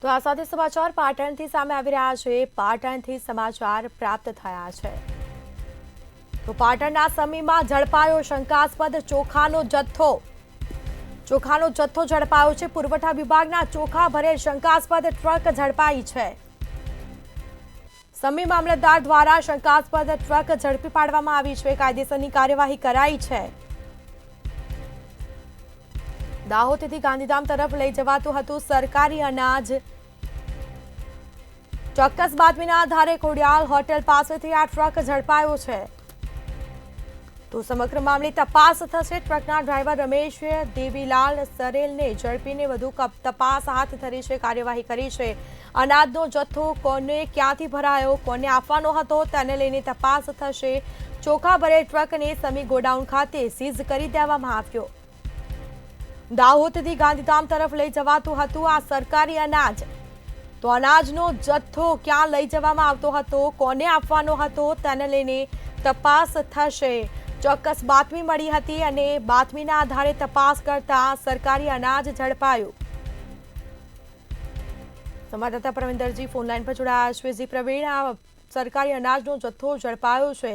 તો આ સાથે સમાચાર પાટણથી સામે આવી રહ્યા છે। પાટણથી સમાચાર પ્રાપ્ત થયા છે તો પાટણના સમીમાં ઝડપાયો શંકાસ્પદ ચોખાનો જથ્થો। ચોખાનો જથ્થો ઝડપાયો છે। પુરવઠા વિભાગના ચોખા ભરેલ શંકાસ્પદ ટ્રક ઝડપાઈ છે। સમી મામલતદાર દ્વારા શંકાસ્પદ ટ્રક ઝડપી પાડવામાં આવી છે। કાયદેસરની કાર્યવાહી કરાઈ છે। દાહોદથી ગાંધીધામ તરફ લઈ જવાતું હતું સરકારી અનાજ। ચોક્કસ બાતમીના આધારે ખોડિયાલ હોટેલ પાસેથી આ ટ્રક ઝડપાયો છે તો સમગ્ર મામલે તપાસ થશે। ટ્રકના ડ્રાઈવર રમેશ દેવીલાલ સરેલને ઝડપીને વધુ તપાસ હાથ ધરી છે, કાર્યવાહી કરી છે। અનાજનો જથ્થો કોને ક્યાંથી ભરાયો, કોને આપવાનો હતો તેને લઈને તપાસ થશે। ચોખા ભરેલ ટ્રકને સમી ગોડાઉન ખાતે સીઝ કરી દેવામાં આવ્યો। દાહોદથી ગાંધીધામ તરફ લઈ જવાતું હતું આ સરકારી અનાજ, તો અનાજનો જથ્થો ક્યાં લઈ જવામાં આવતો હતો, કોને આપવાનો હતો તેને લઈને તપાસ થશે। ચોક્કસ બાતમી મળી હતી અને બાતમીના આધારે તપાસ કરતા સરકારી અનાજ ઝડપાયું। સંવાદદાતા પ્રવીણદરજી ફોનલાઈન પર જોડાયા છે। જી પ્રવીણ, આ સરકારી અનાજનો જથ્થો ઝડપાયો છે,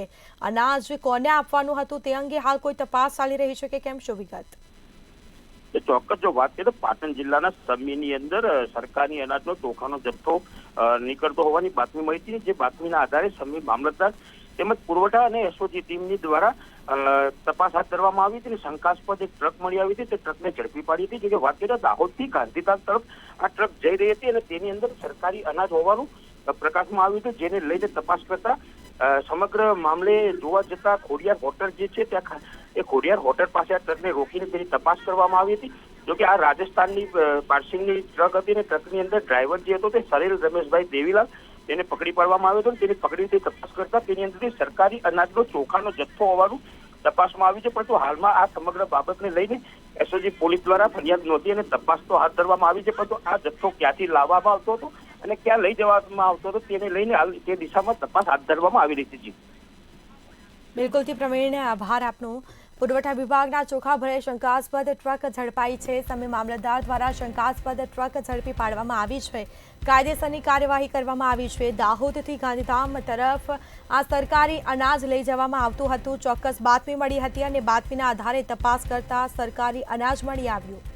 અનાજ કોને આપવાનું હતું તે અંગે હાલ કોઈ તપાસ ચાલી રહી છે કે કેમ, શું વિગત? ચોક્કસ જો વાત કરીએ તો પાટણ જિલ્લાના સમીની અંદર સરકારી અનાજનો ચોખાનો જથ્થો નીકળતો હોવાની બાતમી મળી હતી। જે બાતમીના આધારે સમી મામલતદાર તેમજ પુરવઠા અને એસઓજી ટીમની દ્વારા તપાસ હાથ ધરવામાં આવી હતી અને શંકાસ્પદ એક ટ્રક મળી આવી હતી। તે ટ્રકને ઝડપી પાડી હતી। જો વાત કરીએ દાહોદથી ગાંધીધામ તરફ આ ટ્રક જઈ રહી હતી અને તેની અંદર સરકારી અનાજ હોવાનું પ્રકાશમાં આવ્યું હતું, જેને લઈને તપાસ કરતા સમગ્ર મામલે જોવા જતા ખોડિયાર હોટલ જે છે ત્યાં એ ખોડિયાર હોટલ પાસે આ ટ્રકને રોકીને તેની તપાસ કરવામાં આવી હતી। જોકે આ રાજસ્થાનની પાર્સિંગની ટ્રક હતી અને ટ્રકની અંદર ડ્રાઈવર જે હતો તે સરેલ રમેશભાઈ દેવીલાલ તેને પકડી પાડવામાં આવ્યો હતો। તેની પકડીને તપાસ કરતા તેની અંદરથી સરકારી અનાજનો ચોખાનો જથ્થો હોવાનું તપાસમાં આવ્યું છે, પરંતુ હાલમાં આ સમગ્ર બાબતને લઈને એસઓજી પોલીસ દ્વારા ફરિયાદ નોંધી અને તપાસ તો હાથ ધરવામાં આવી છે, પરંતુ આ જથ્થો ક્યાંથી લાવવામાં આવતો હતો અને ક્યાં લઈ જવામાં આવતો હતો તેને લઈને હાલ તે દિશામાં તપાસ હાથ ધરવામાં આવી રહી છે। બિલકુલથી પ્રવીણ, આભાર આપનો। પુરવઠા વિભાગના ચોખા ભરેલ શંકાસ્પદ ટ્રક ઝડપાઈ છે। સમી મામલતદાર દ્વારા શંકાસ્પદ ટ્રક ઝડપી પાડવામાં આવી છે। કાયદેસરની કાર્યવાહી કરવામાં આવી છે। દાહોદથી ગાંધીધામ તરફ આ સરકારી અનાજ લઈ જવામાં આવતું હતું। ચોક્કસ બાતમી મળી હતી અને બાતમીના આધારે તપાસ કરતા સરકારી અનાજ મળી આવ્યું।